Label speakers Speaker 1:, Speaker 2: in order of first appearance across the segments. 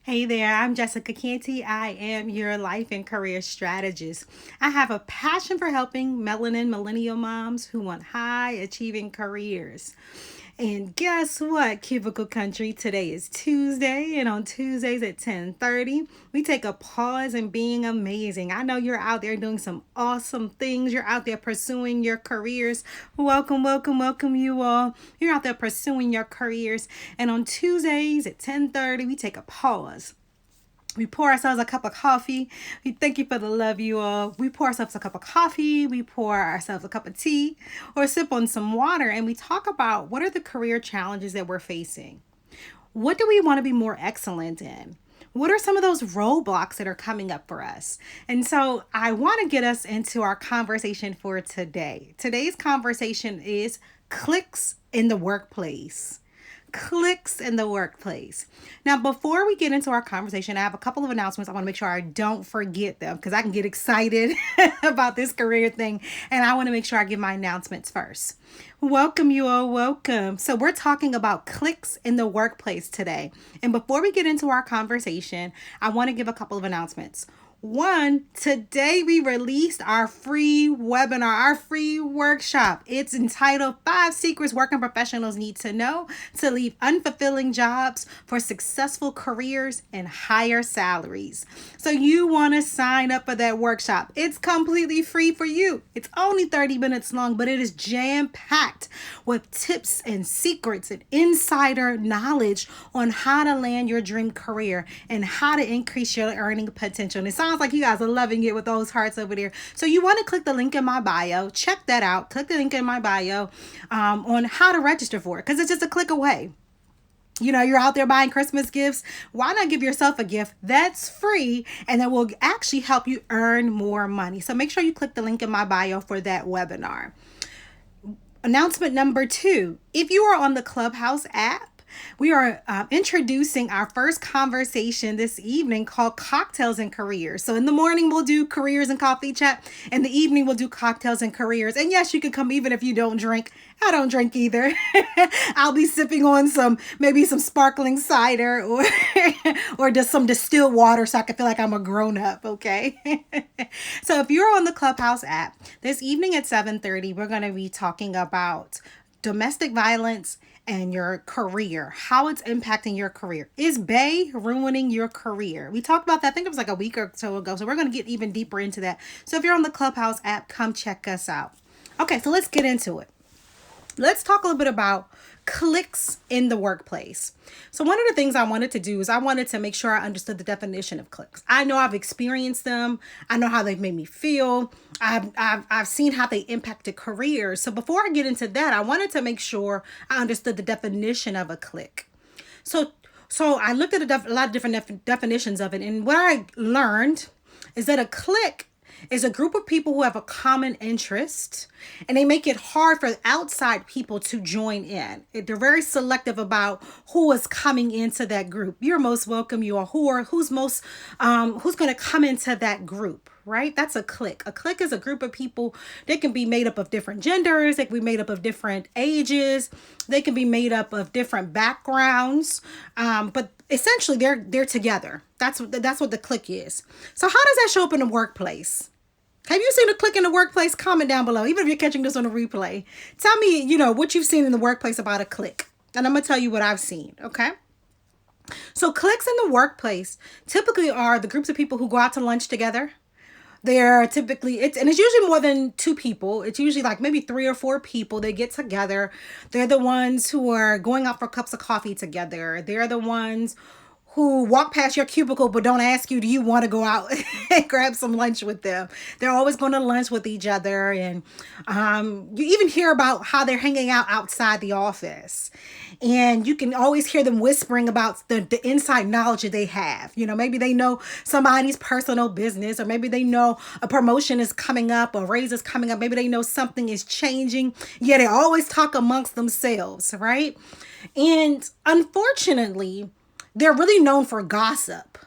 Speaker 1: Hey there, I'm Jessica Canty. I am your life and career strategist. I have a passion for helping melanin millennial moms who want high achieving careers. And guess what, Cubicle Country? Today is Tuesday, and on Tuesdays at 10:30, we take a pause in being amazing. I know you're out there doing some awesome things. You're out there pursuing your careers. Welcome, welcome, welcome you all. You're out there pursuing your careers. And on Tuesdays at 10:30, we take a pause. We pour ourselves a cup of coffee. We thank you for the love, you all. We pour ourselves a cup of coffee. We pour ourselves a cup of tea or sip on some water. And we talk about what are the career challenges that we're facing? What do we want to be more excellent in? What are some of those roadblocks that are coming up for us? And so I want to get us into our conversation for today. Today's conversation is clicks in the workplace. Clicks in the workplace. Now, before we get into our conversation, I have a couple of announcements. I want to make sure I don't forget them because I can get excited about this career thing. And I want to make sure I give my announcements first. Welcome, you all. Welcome. So, we're talking about clicks in the workplace today. And before we get into our conversation, I want to give a couple of announcements. One, today we released our free webinar, our free workshop. It's entitled Five Secrets Working Professionals Need to Know to Leave Unfulfilling Jobs for Successful Careers and Higher Salaries. So you want to sign up for that workshop. It's completely free for you. It's only 30 minutes long, but it is jam-packed with tips and secrets and insider knowledge on how to land your dream career and how to increase your earning potential. And it sounds like you guys are loving it with those hearts over there. So you want to click the link in my bio. Check that out. Click the link in my bio on how to register for it because it's just a click away. You know, you're out there buying Christmas gifts. Why not give yourself a gift that's free and that will actually help you earn more money? So make sure you click the link in my bio for that webinar. Announcement number 2. If you are on the Clubhouse app, we are introducing our first conversation this evening called Cocktails and Careers. So in the morning, we'll do careers and coffee chat. In the evening, we'll do cocktails and careers. And yes, you can come even if you don't drink. I don't drink either. I'll be sipping on maybe some sparkling cider or just some distilled water so I can feel like I'm a grown up, okay? So if you're on the Clubhouse app, this evening at 7:30, we're going to be talking about domestic violence and your career, how it's impacting your career. Is Bay ruining your career? We talked about that, I think it was like a week or so ago. So we're going to get even deeper into that. So if you're on the Clubhouse app, come check us out. Okay, so let's get into it. Let's talk a little bit about clicks in the workplace. So one of the things I wanted to do is I wanted to make sure I understood the definition of clicks. I know I've experienced them. I know how they've made me feel. I've seen how they impacted careers. So before I get into that, I wanted to make sure I understood the definition of a click. So I looked at a lot of different definitions of it. And what I learned is that a click is a group of people who have a common interest and they make it hard for outside people to join in. They're very selective about who is coming into that group. You're most welcome. You are who's going to come into that group, right? That's a clique. A clique is a group of people. They can be made up of different genders. They can be made up of different ages. They can be made up of different backgrounds. But essentially, they're together. That's what the clique is. So how does that show up in the workplace? Have you seen a clique in the workplace? Comment down below. Even if you're catching this on a replay, tell me, what you've seen in the workplace about a clique. And I'm going to tell you what I've seen. Okay. So cliques in the workplace typically are the groups of people who go out to lunch together. They're typically, it's usually more than 2 people. It's usually like maybe 3 or 4 people. They get together. They're the ones who are going out for cups of coffee together. They're the ones who walk past your cubicle but don't ask you, do you want to go out and grab some lunch with them? They're always going to lunch with each other. And you even hear about how they're hanging out outside the office. And you can always hear them whispering about the inside knowledge that they have. Maybe they know somebody's personal business, or maybe they know a promotion is coming up, a raise is coming up. Maybe they know something is changing. Yeah, they always talk amongst themselves, right? And unfortunately, they're really known for gossip.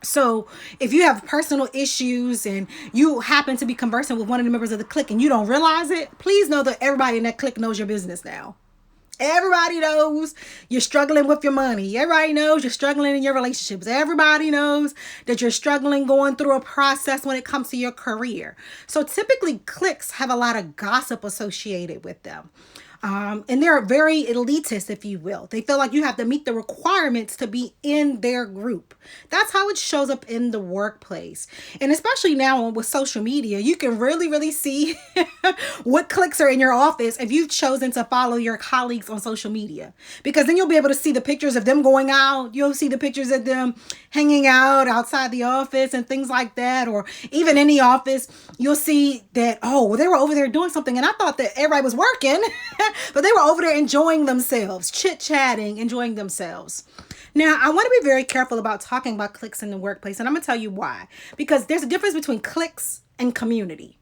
Speaker 1: So if you have personal issues and you happen to be conversing with one of the members of the clique and you don't realize it, please know that everybody in that clique knows your business now. Everybody knows you're struggling with your money. Everybody knows you're struggling in your relationships. Everybody knows that you're struggling going through a process when it comes to your career. So typically, cliques have a lot of gossip associated with them. And they're very elitist, if you will. They feel like you have to meet the requirements to be in their group. That's how it shows up in the workplace. And especially now with social media, you can really, really see what cliques are in your office if you've chosen to follow your colleagues on social media. Because then you'll be able to see the pictures of them going out. You'll see the pictures of them hanging out outside the office and things like that. Or even in the office, you'll see that, oh, well, they were over there doing something. And I thought that everybody was working. But they were over there enjoying themselves, chit-chatting, enjoying themselves. Now, I want to be very careful about talking about cliques in the workplace, and I'm going to tell you why. Because there's a difference between cliques and community.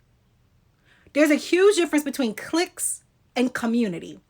Speaker 1: There's a huge difference between cliques and community.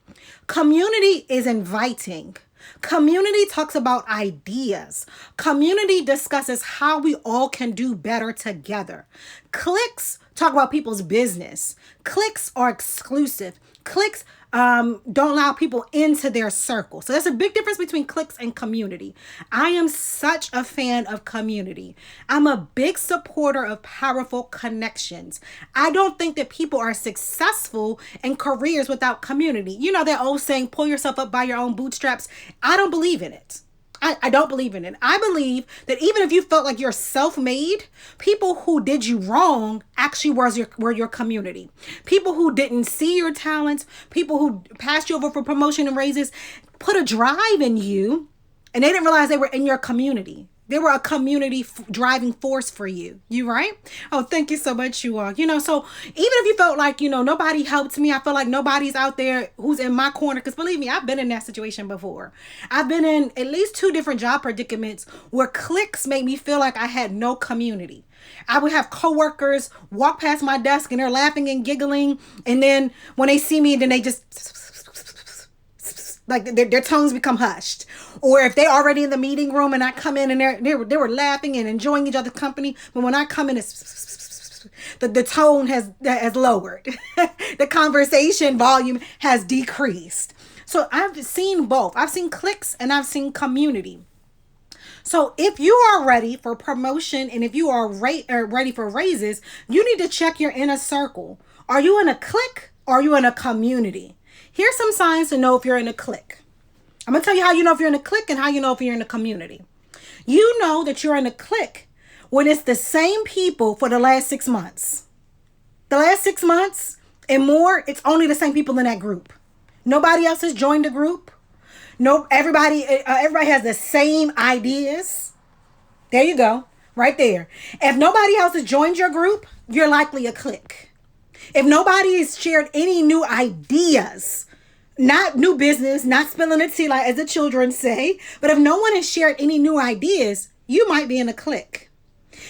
Speaker 1: Community is inviting. Community talks about ideas. Community discusses how we all can do better together. Cliques talk about people's business. Cliques are exclusive. Cliques don't allow people into their circle. So there's a big difference between cliques and community. I am such a fan of community. I'm a big supporter of powerful connections. I don't think that people are successful in careers without community. You know that old saying, pull yourself up by your own bootstraps. I don't believe in it. I don't believe in it. I believe that even if you felt like you're self-made, people who did you wrong actually were your community. People who didn't see your talents, people who passed you over for promotion and raises, put a drive in you, and they didn't realize they were in your community. They were a community driving force for you. You right? Oh, thank you so much, you all. So even if you felt like, nobody helped me, I feel like nobody's out there who's in my corner. Because believe me, I've been in that situation before. I've been in at least 2 different job predicaments where cliques made me feel like I had no community. I would have coworkers walk past my desk and they're laughing and giggling. And then when they see me, then they just... like their tones become hushed. Or if they're already in the meeting room and I come in and they were laughing and enjoying each other's company, but when I come in, it's the tone has lowered. The conversation volume has decreased. So I've seen both. I've seen cliques and I've seen community. So if you are ready for promotion and if you are ready for raises, you need to check your inner circle. Are you in a clique or are you in a community? Here's some signs to know if you're in a clique. I'm going to tell you how you know if you're in a clique and how you know if you're in a community. You know that you're in a clique when it's the same people for the last 6 months. The last 6 months and more, it's only the same people in that group. Nobody else has joined the group. No, everybody has the same ideas. There you go. Right there. If nobody else has joined your group, you're likely a clique. If nobody has shared any new ideas, not new business, not spilling the tea like as the children say, but if no one has shared any new ideas, you might be in a clique.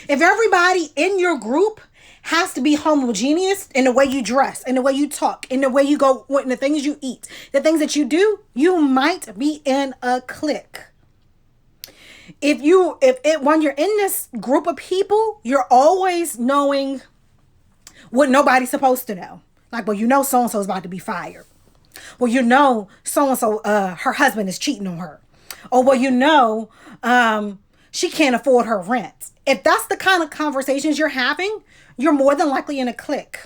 Speaker 1: If everybody in your group has to be homogeneous in the way you dress, in the way you talk, in the way you go, in the things you eat, the things that you do, you might be in a clique. When you're in this group of people, you're always knowing what nobody's supposed to know. Like, well, so-and-so is about to be fired. Well, so-and-so, her husband is cheating on her. Or, she can't afford her rent. If that's the kind of conversations you're having, you're more than likely in a clique.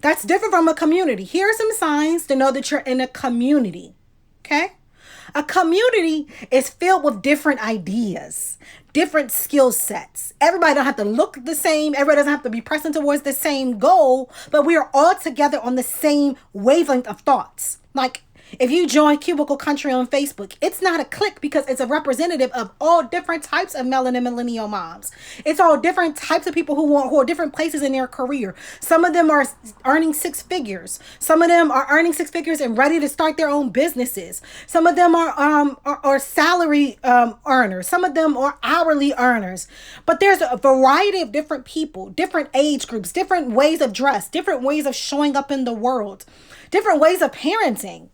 Speaker 1: That's different from a community. Here are some signs to know that you're in a community. Okay? A community is filled with different ideas, different skill sets. Everybody don't have to look the same. Everybody doesn't have to be pressing towards the same goal, but we are all together on the same wavelength of thoughts. Like if you join Cubicle Country on Facebook, it's not a clique because it's a representative of all different types of melanin millennial moms. It's all different types of people who are different places in their career. Some of them are earning 6 figures. Some of them are earning 6 figures and ready to start their own businesses. Some of them are salary earners. Some of them are hourly earners. But there's a variety of different people, different age groups, different ways of dress, different ways of showing up in the world, different ways of parenting.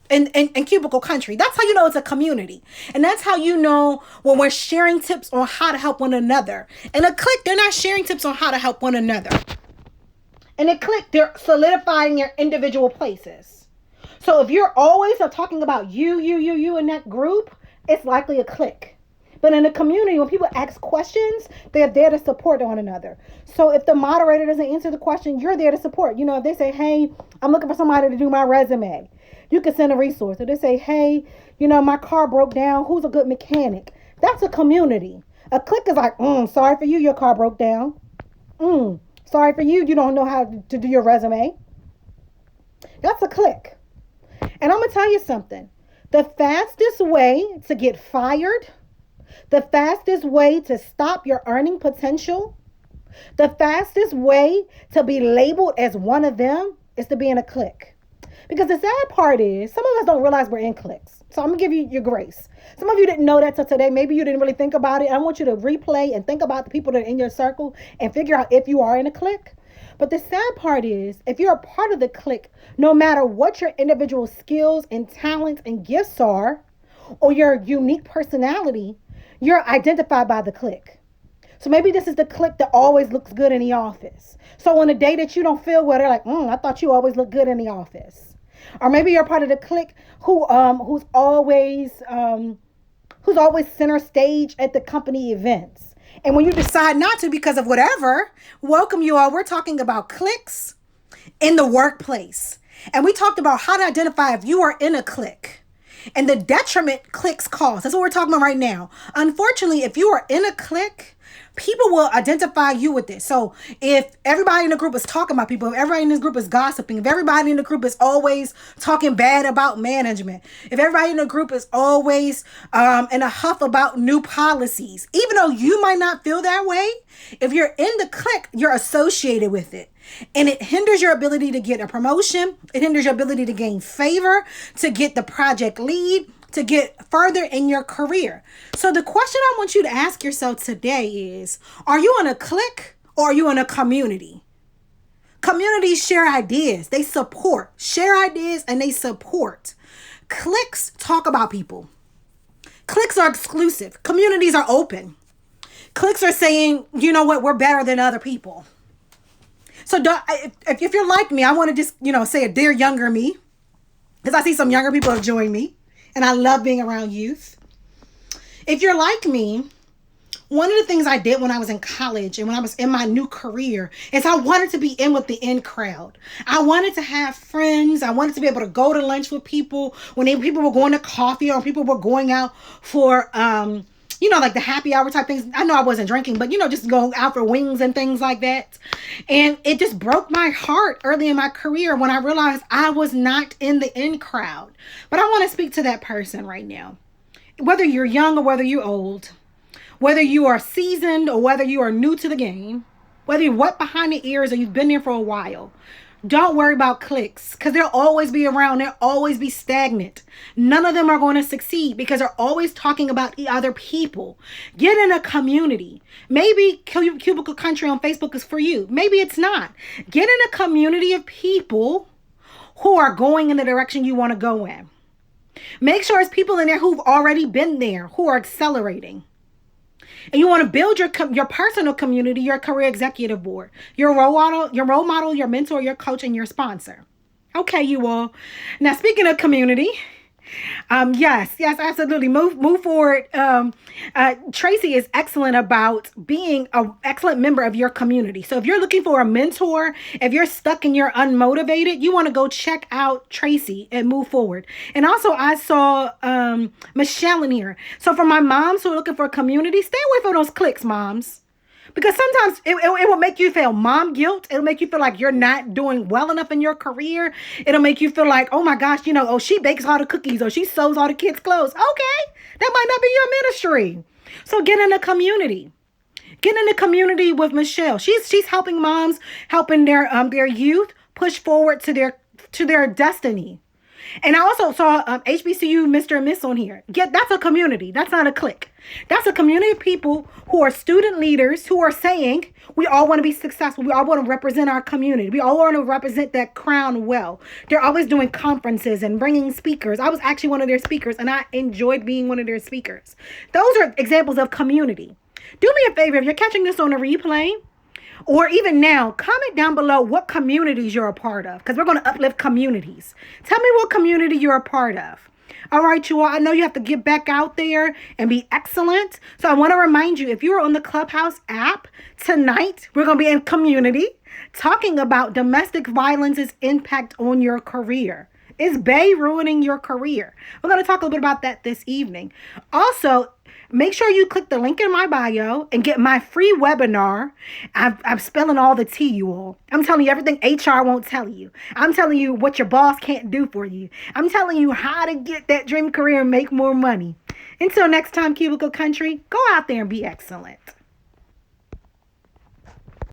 Speaker 1: In Cubicle Country. That's how you know it's a community. And that's how you know when we're sharing tips on how to help one another. In a clique, they're not sharing tips on how to help one another. In a clique, they're solidifying your individual places.
Speaker 2: So if you're always talking about you in that group, it's likely a clique. But in a community, when people ask questions, they're there to support one another. So if the moderator doesn't answer the question, you're there to support. If they say, hey, I'm looking for somebody to do my resume, you can send a resource. If they say, hey, my car broke down, who's a good mechanic? That's a community. A clique is like, sorry for you, your car broke down. Sorry for you, you don't know how to do your resume. That's a clique. And I'm going to tell you something. The fastest way to get fired, the fastest way to stop your earning potential, the fastest way to be labeled as one of them is to be in a clique. Because the sad part is, some of us don't realize we're in cliques. So I'm going to give you your grace. Some of you didn't know that till today. Maybe you didn't really think about it. I want you to replay and think about the people that are in your circle and figure out if you are in a clique. But the sad part is, if you're a part of the clique, no matter what your individual skills and talents and gifts are, or your unique personality, you're identified by the clique. So maybe this is the clique that always looks good in the office. So on a day that you don't feel well, they're like, I thought you always looked good in the office. Or maybe you're part of the clique who's always center stage at the company events.
Speaker 1: And when you decide not to because of whatever, welcome you all. We're talking about cliques in the workplace. And we talked about how to identify if you are in a clique and the detriment cliques cause. That's what we're talking about right now. Unfortunately, if you are in a clique, people will identify you with this. So if everybody in the group is talking about people, if everybody in this group is gossiping, if everybody in the group is always talking bad about management, if everybody in the group is always in a huff about new policies, even though you might not feel that way, if you're in the clique, you're associated with it. And it hinders your ability to get a promotion. It hinders your ability to gain favor, to get the project lead, to get further in your career. So the question I want you to ask yourself today is, are you in a clique or are you in a community? Communities share ideas. They support. Share ideas and they support. Cliques talk about people. Cliques are exclusive. Communities are open. Cliques are saying, you know what, we're better than other people. So if you're like me, I want to just, say a dear younger me, because I see some younger people have joined me. And I love being around youth. If you're like me, one of the things I did when I was in college and when I was in my new career is I wanted to be in with the in crowd. I wanted to have friends. I wanted to be able to go to lunch with people when people were going to coffee or people were going out for, like the happy hour type things. I know I wasn't drinking, but, just going out for wings and things like that. And it just broke my heart early in my career when I realized I was not in the in crowd. But I want to speak to that person right now. Whether you're young or whether you're old, whether you are seasoned or whether you are new to the game, whether you're wet behind the ears or you've been there for a while, don't worry about cliques because they'll always be around. They'll always be stagnant. None of them are going to succeed because they're always talking about other people. Get in a community. Maybe Cubicle Country on Facebook is for you. Maybe it's not. Get in a community of people who are going in the direction you want to go in. Make sure it's people in there who've already been there, who are accelerating. And you want to build your personal community, your career executive board, your role model, your mentor, your coach, and your sponsor. Okay, you all. Now, speaking of community, yes, absolutely. Move forward. Tracy is excellent about being an excellent member of your community. So if you're looking for a mentor, if you're stuck and you're unmotivated, you want to go check out Tracy and move forward. And also I saw Michelle in here. So for my moms who are looking for a community, stay away from those cliques, moms. Because sometimes it will make you feel mom guilt. It'll make you feel like you're not doing well enough in your career. It'll make you feel like, oh my gosh, she bakes all the cookies or she sews all the kids' clothes. Okay, that might not be your ministry. So get in a community. Get in a community with Michelle. She's helping moms, helping their youth push forward to their destiny. And I also saw HBCU Mr. and Miss on here. That's a community. That's not a clique. That's a community of people who are student leaders who are saying we all want to be successful. We all want to represent our community. We all want to represent that crown well. They're always doing conferences and bringing speakers. I was actually one of their speakers, and I enjoyed being one of their speakers. Those are examples of community. Do me a favor. If you're catching this on a replay,
Speaker 2: Or even now, comment down below what communities you're a part of, because we're going to uplift communities. Tell me what community you're a part of. All right, you all, I know you have to get back out there and be excellent. So I want to remind you, if you are on the Clubhouse app tonight, we're going to be in community talking about domestic violence's impact on your career. Is Bay ruining your career? We're going to talk a little bit about that this evening. Also, make sure you click the link in my bio and get my free webinar. I'm spilling all the tea, you all. I'm telling you everything HR won't tell you. I'm telling you what your boss can't do for you. I'm telling you how to get that dream career and make more money. Until next time, Cubicle Country, go out there and be excellent.